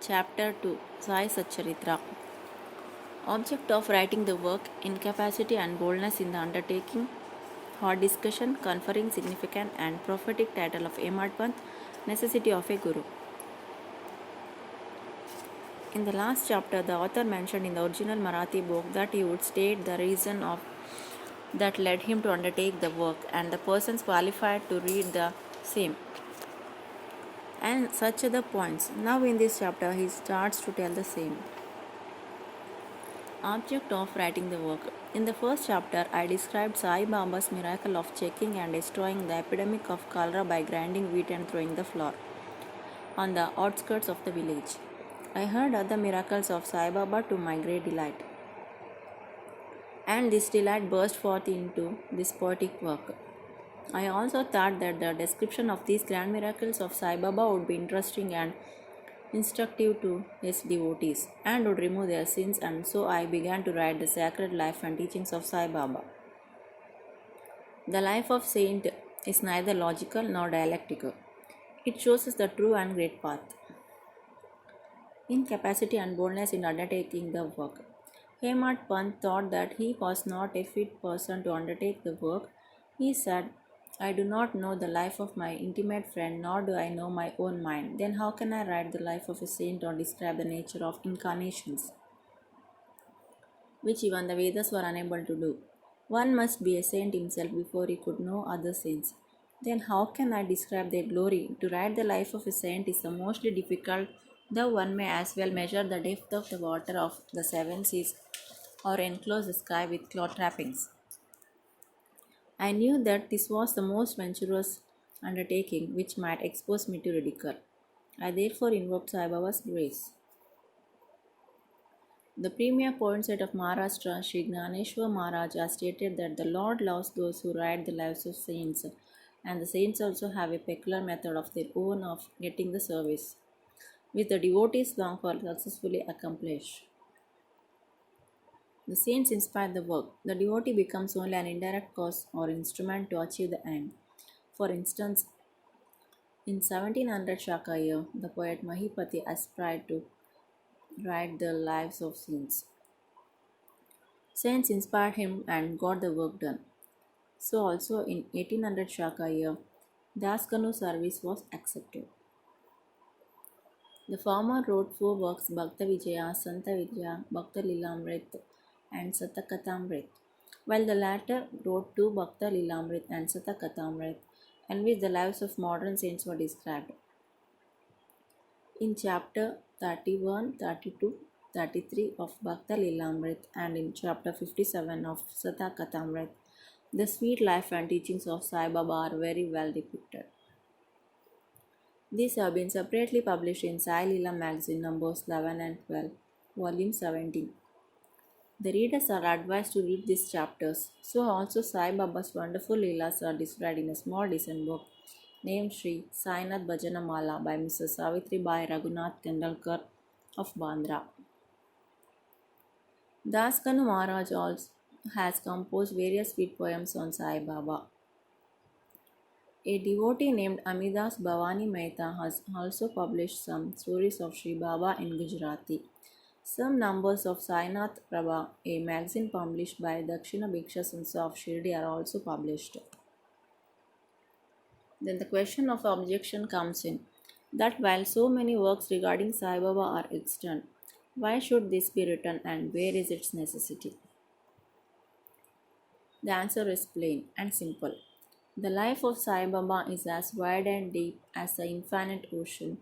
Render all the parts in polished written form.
Chapter 2 Sai Satcharitra. Object of writing the work: incapacity and boldness in the undertaking, hard discussion, conferring significant and prophetic title of Hemad Pant, necessity of a guru. In the last chapter, the author mentioned in the original Marathi book that he would state the reason of that led him to undertake the work and the persons qualified to read the same, and such other points. Now, in this chapter, he starts to tell the same. Object of writing the work. In the first chapter, I described Sai Baba's miracle of checking and destroying the epidemic of cholera by grinding wheat and throwing the flour on the outskirts of the village. I heard other miracles of Sai Baba to my great delight, and this delight burst forth into this poetic work. I also thought that the description of these grand miracles of Sai Baba would be interesting and instructive to his devotees and would remove their sins, and so I began to write the sacred life and teachings of Sai Baba. The life of saint is neither logical nor dialectical. It shows us the true and great path. Incapacity and boldness in undertaking the work. Hemad Pant thought that he was not a fit person to undertake the work. He said, I do not know the life of my intimate friend, nor do I know my own mind. Then how can I write the life of a saint or describe the nature of incarnations, which even the Vedas were unable to do? One must be a saint himself before he could know other saints. Then how can I describe their glory? To write the life of a saint is the mostly difficult, though one may as well measure the depth of the water of the seven seas or enclose the sky with cloud trappings. I knew that this was the most venturous undertaking which might expose me to ridicule. I therefore invoked Sai Baba's grace. The premier poet of Maharashtra, Sri Gnaneshwar Maharaj, has stated that the Lord loves those who write the lives of saints, and the saints also have a peculiar method of their own of getting the service, which the devotees long for successfully accomplish. The saints inspire the work. The devotee becomes only an indirect cause or instrument to achieve the end. For instance, in 1700 Shaka year, the poet Mahipati aspired to write the lives of saints. Saints inspired him and got the work done. So also in 1800 Shaka year, Das Kanu service was accepted. The former wrote four works: Bhakta Vijaya, Santa Vidya, Bhakta Lilamrit, and Satakatamrit, while the latter wrote two Bhakta Lilamrit and Satakatamrit, in which the lives of modern saints were described. In chapter 31, 32, 33 of Bhakta Lilamrit and in chapter 57 of Satakatamrit, the sweet life and teachings of Sai Baba are very well depicted. These have been separately published in Sai Leela magazine numbers 11 and 12, volume 17. The readers are advised to read these chapters. So also Sai Baba's wonderful Leelas are described in a small decent book named Sri Sainath Bhajanamala by Mrs. Savitri Bai Raghunath Tendulkar of Bandra. Das Kanu Maharaj also has composed various sweet poems on Sai Baba. A devotee named Amidas Bhavani Mehta has also published some stories of Sri Baba in Gujarati. Some numbers of Sainath Prabha, a magazine published by Dakshina Bhiksha Sanstha of Shirdi, are also published. Then the question of objection comes in, that while so many works regarding Sai Baba are extant, why should this be written and where is its necessity? The answer is plain and simple. The life of Sai Baba is as wide and deep as the infinite ocean,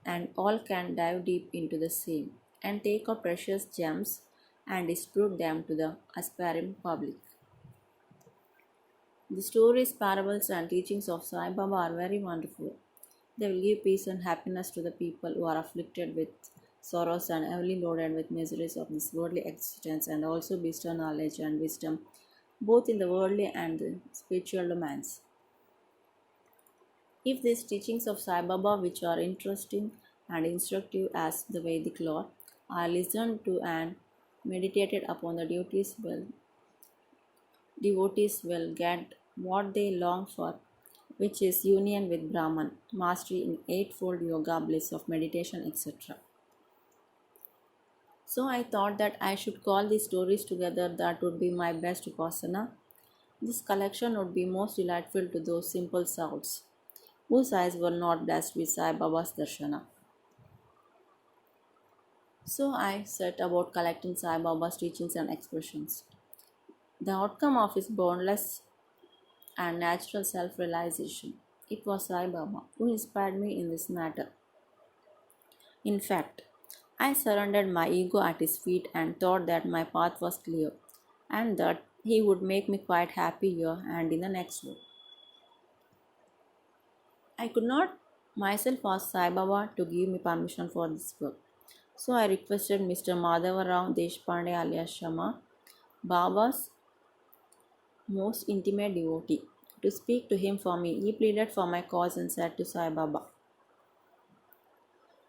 and all can dive deep into the same and take out precious gems and distribute them to the aspiring public. The stories, parables, and teachings of Sai Baba are very wonderful. They will give peace and happiness to the people who are afflicted with sorrows and heavily loaded with miseries of this worldly existence, and also bestow knowledge and wisdom both in the worldly and the spiritual domains. If these teachings of Sai Baba, which are interesting and instructive as the Vedic law, are listened to and meditated upon, the devotees will get what they long for, which is union with Brahman, mastery in eightfold yoga, bliss of meditation, etc. So I thought that I should call these stories together. That would be my best Upasana. This collection would be most delightful to those simple souls whose eyes were not blessed with Sai Baba's darshana. So I set about collecting Sai Baba's teachings and expressions. The outcome of his boundless and natural self realization. It was Sai Baba who inspired me in this matter. In fact, I surrendered my ego at his feet and thought that my path was clear and that he would make me quite happy here and in the next world. I could not myself ask Sai Baba to give me permission for this work. So I requested Mr. Madhava Rao Deshpande alias Shama, Baba's most intimate devotee, to speak to him for me. He pleaded for my cause and said to Sai Baba,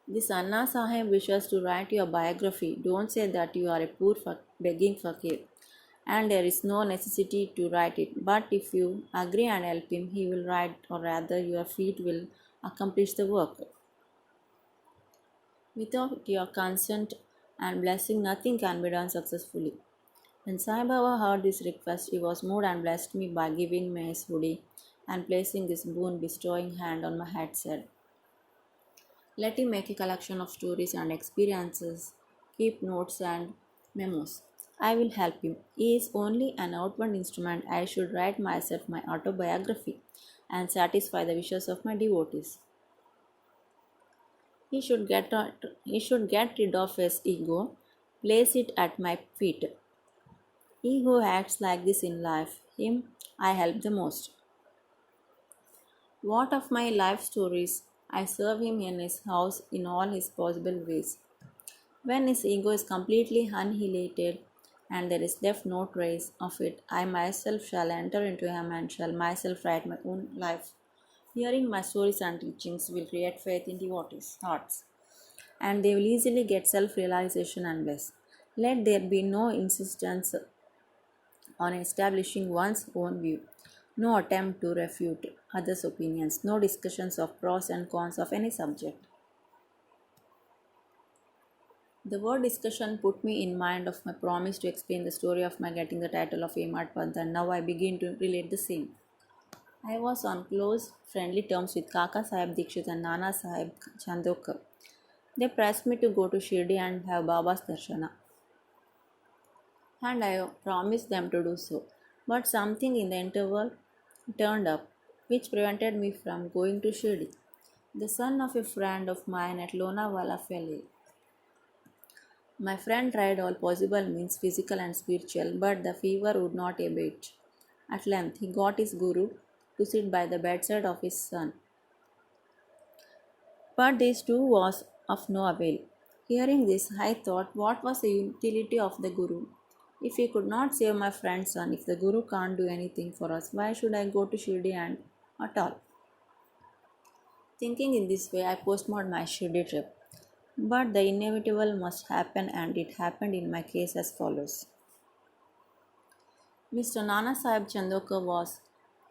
"This Anna Sahib wishes to write your biography. Don't say that you are a poor begging fakir and there is no necessity to write it. But if you agree and help him, he will write, or rather, your feet will accomplish the work. Without your consent and blessing, nothing can be done successfully." When Sai Baba heard this request, he was moved and blessed me by giving me his hoodie and placing this boon bestowing hand on my head, said, "Let him make a collection of stories and experiences, keep notes and memos. I will help him. He is only an outward instrument. I should write myself my autobiography and satisfy the wishes of my devotees. He should get rid of his ego, place it at my feet. He who acts like this in life, him I help the most. What of my life stories? I serve him in his house in all his possible ways. When his ego is completely annihilated and there is left no trace of it, I myself shall enter into him and shall myself write my own life. Hearing my stories and teachings will create faith in devotees' hearts, and they will easily get self realization and bliss. Let there be no insistence on establishing one's own view, no attempt to refute others' opinions, no discussions of pros and cons of any subject. The word discussion put me in mind of my promise to explain the story of my getting the title of Emad Pant, and now I begin to relate the same. I was on close, friendly terms with Kaka Sahib Dikshit and Nana Sahib Chandokar. They pressed me to go to Shirdi and have Baba's darshana, and I promised them to do so. But something in the interval turned up which prevented me from going to Shirdi. The son of a friend of mine at Lonavala fell ill. My friend tried all possible means, physical and spiritual, but the fever would not abate. At length, he got his guru to sit by the bedside of his son. But this too was of no avail. Hearing this, I thought, what was the utility of the guru? If he could not save my friend's son, if the guru can't do anything for us, why should I go to Shirdi and at all? Thinking in this way, I postponed my Shirdi trip. But the inevitable must happen, and it happened in my case as follows. Mr. Nana Sahib Chandokar was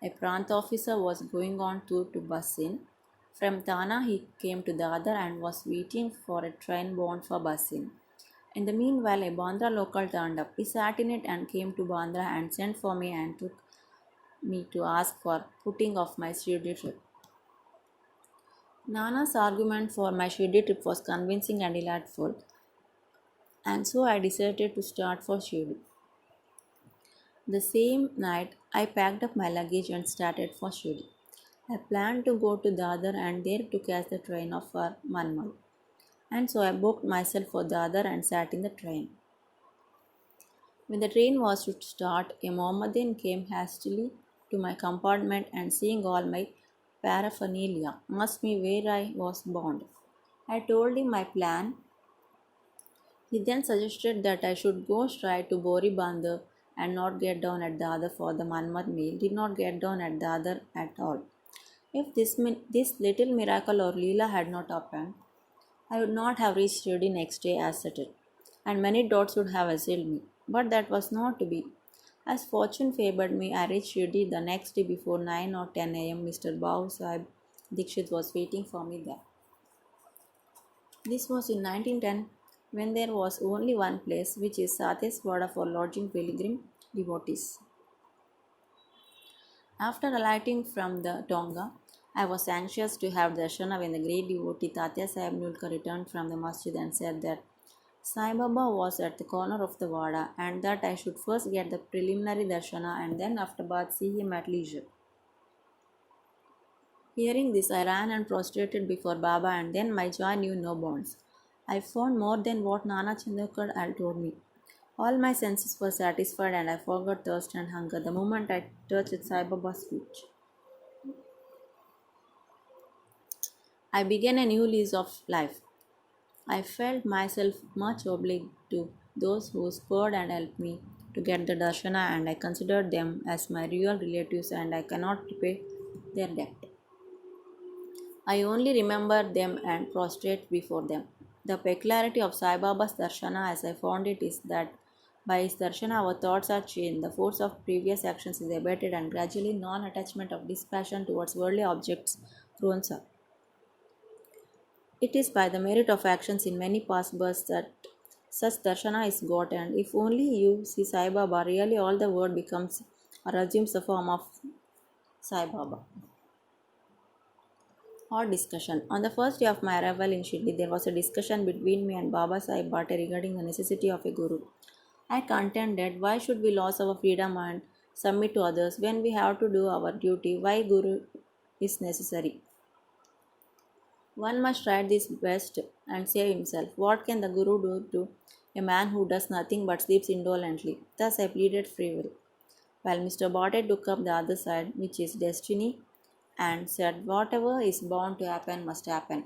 a Prant officer, was going on tour to Basin. From Thana he came to Dadar and was waiting for a train bound for Basin. In the meanwhile, a Bandra local turned up. He sat in it and came to Bandra and sent for me and took me to ask for putting off my Shirdi trip. Nana's argument for my Shirdi trip was convincing and delightful, and so I decided to start for Shirdi. The same night, I packed up my luggage and started for Shirdi. I planned to go to Dadar and there to catch the train for Manmal, and so I booked myself for Dadar and sat in the train. When the train was to start, a Mohammedan came hastily to my compartment and, seeing all my paraphernalia, asked me where I was bound. I told him my plan. He then suggested that I should go straight to Bori Bandar and not get down at Dadar for the Manmad meal. Did not get down at Dadar at all. If this little miracle or Leela had not happened, I would not have reached Shirdi next day as settled, and many doubts would have assailed me. But that was not to be. As fortune favored me, I reached Shirdi the next day before 9 or 10 a.m. Mr. Babu Sahib Dikshit was waiting for me there. This was in 1910. when there was only one place, which is Sateswada for lodging pilgrim devotees. After alighting from the Tonga, I was anxious to have darshana when the great devotee Tatya Sahib Nulkar returned from the masjid and said that Sai Baba was at the corner of the Wada and that I should first get the preliminary darshana and then after bath see him at leisure. Hearing this, I ran and prostrated before Baba, and then my joy knew no bounds. I found more than what Nana Chandrakar had told me. All my senses were satisfied, and I forgot thirst and hunger the moment I touched Sai Baba's feet. I began a new lease of life. I felt myself much obliged to those who spurred and helped me to get the darshana, and I considered them as my real relatives, and I cannot repay their debt. I only remember them and prostrate before them. The peculiarity of Sai Baba's darshana, as I found it, is that by his darshana our thoughts are changed, the force of previous actions is abated, and gradually non-attachment of dispassion towards worldly objects grows up. It is by the merit of actions in many past births that such darshana is got, and if only you see Sai Baba, really all the world becomes or assumes the form of Sai Baba. Hot discussion. On the first day of my arrival in Shirdi, there was a discussion between me and Baba Sahib Bhatte regarding the necessity of a guru. I contended, why should we lose our freedom and submit to others when we have to do our duty? Why guru is necessary? One must try this best and save himself. What can the guru do to a man who does nothing but sleeps indolently? Thus I pleaded free will. While Mr. Bhatte took up the other side, which is destiny, and said, whatever is bound to happen must happen.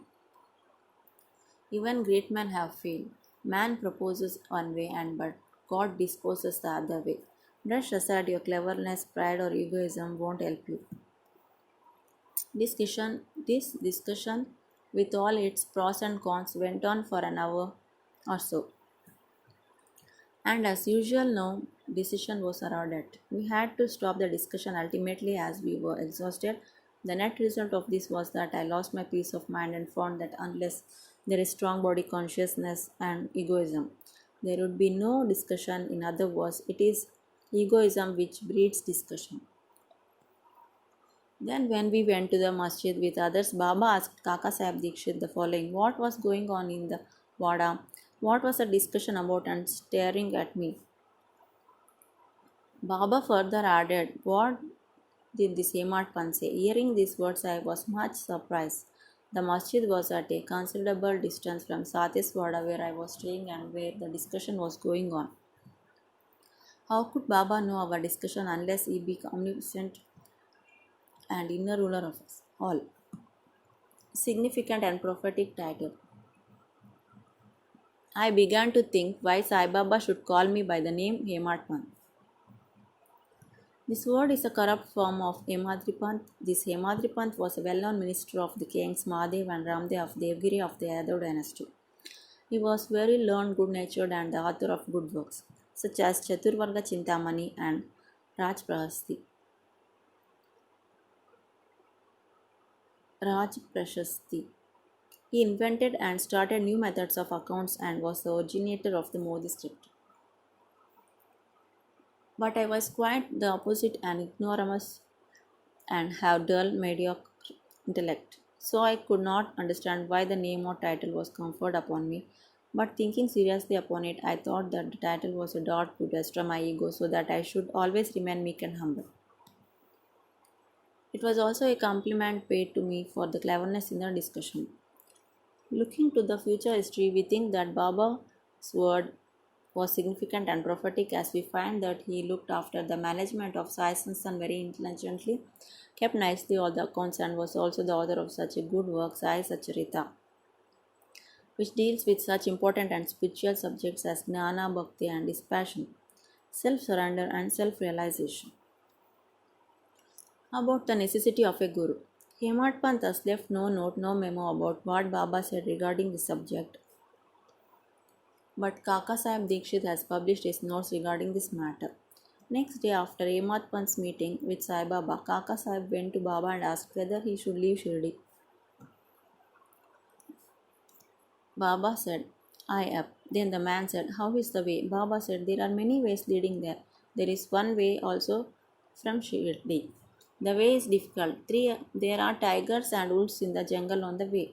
Even great men have failed. Man proposes one way and but God disposes the other way. Brush aside your cleverness, pride, or egoism won't help you. This discussion, with all its pros and cons, went on for an hour or so. And as usual, no decision was arrived at. We had to stop the discussion ultimately as we were exhausted. The net result of this was that I lost my peace of mind and found that unless there is strong body consciousness and egoism, there would be no discussion. In other words, it is egoism which breeds discussion. Then, when we went to the masjid with others, Baba asked Kaka Sahib Dikshit the following: what was going on in the Wada? What was the discussion about? And staring at me, Baba further added, what did this Hemad Pant say? Hearing these words, I was much surprised. The masjid was at a considerable distance from Sateswada, where I was staying and where the discussion was going on. How could Baba know our discussion unless he be omniscient and inner ruler of us all? Significant and prophetic title. I began to think why Sai Baba should call me by the name Hemad Pant. This word is a corrupt form of Hemadripant. This Hemadripant was a well-known minister of the kings Mahadev and Ramdev of Devgiri of the Yadav dynasty. He was very learned, good-natured, and the author of good works, such as Chaturvarga Chintamani and Raj Prashasti. He invented and started new methods of accounts and was the originator of the Modi script. But I was quite the opposite and ignoramus and have dull, mediocre intellect. So I could not understand why the name or title was conferred upon me. But thinking seriously upon it, I thought that the title was a dart to destroy my ego so that I should always remain meek and humble. It was also a compliment paid to me for the cleverness in the discussion. Looking to the future history, we think that Baba's word was significant and prophetic as we find that he looked after the management of Sai Sansthan very intelligently, kept nicely all the accounts, and was also the author of such a good work, Sai Satcharita, which deals with such important and spiritual subjects as Gnana, Bhakti, and dispassion, self-surrender, and self-realization. About the necessity of a guru. Hemad Pant thus left no note, no memo about what Baba said regarding this subject. But Kaka Sahib Dikshit has published his notes regarding this matter. Next day, after Hemad Pant's meeting with Sai Baba, Kaka Sahib went to Baba and asked whether he should leave Shirdi. Baba said, I up. Then the man said, "How is the way?" Baba said, "There are many ways leading there. There is one way also from Shirdi. The way is difficult. There are tigers and wolves in the jungle on the way."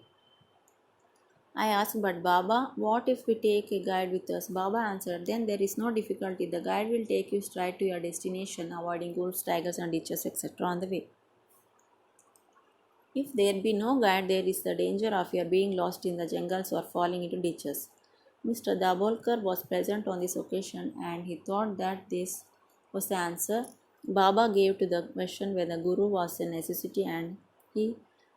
I asked, "But Baba, what if we take a guide with us?" Baba answered, "Then there is no difficulty. The guide will take you straight to your destination, avoiding wolves, tigers, and ditches, etc. on the way. If there be no guide, there is the danger of your being lost in the jungles or falling into ditches." Mr. Dabolkar was present on this occasion and he thought that this was the answer Baba gave to the question whether Guru was a necessity, and he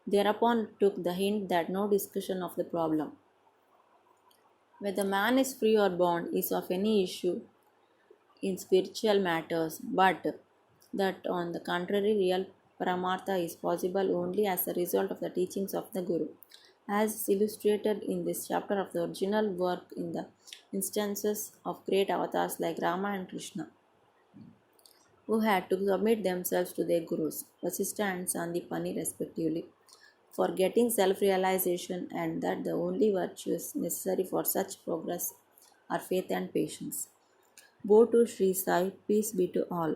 thereupon took the hint that no discussion of the problem whether man is free or bond is of any issue in spiritual matters, but that on the contrary, real paramartha is possible only as a result of the teachings of the Guru. As is illustrated in this chapter of the original work in the instances of great avatars like Rama and Krishna, who had to submit themselves to their Gurus, Vasistha and Sandipani respectively, for getting self realization, and that the only virtues necessary for such progress are faith and patience. Go to Sri Sai, peace be to all.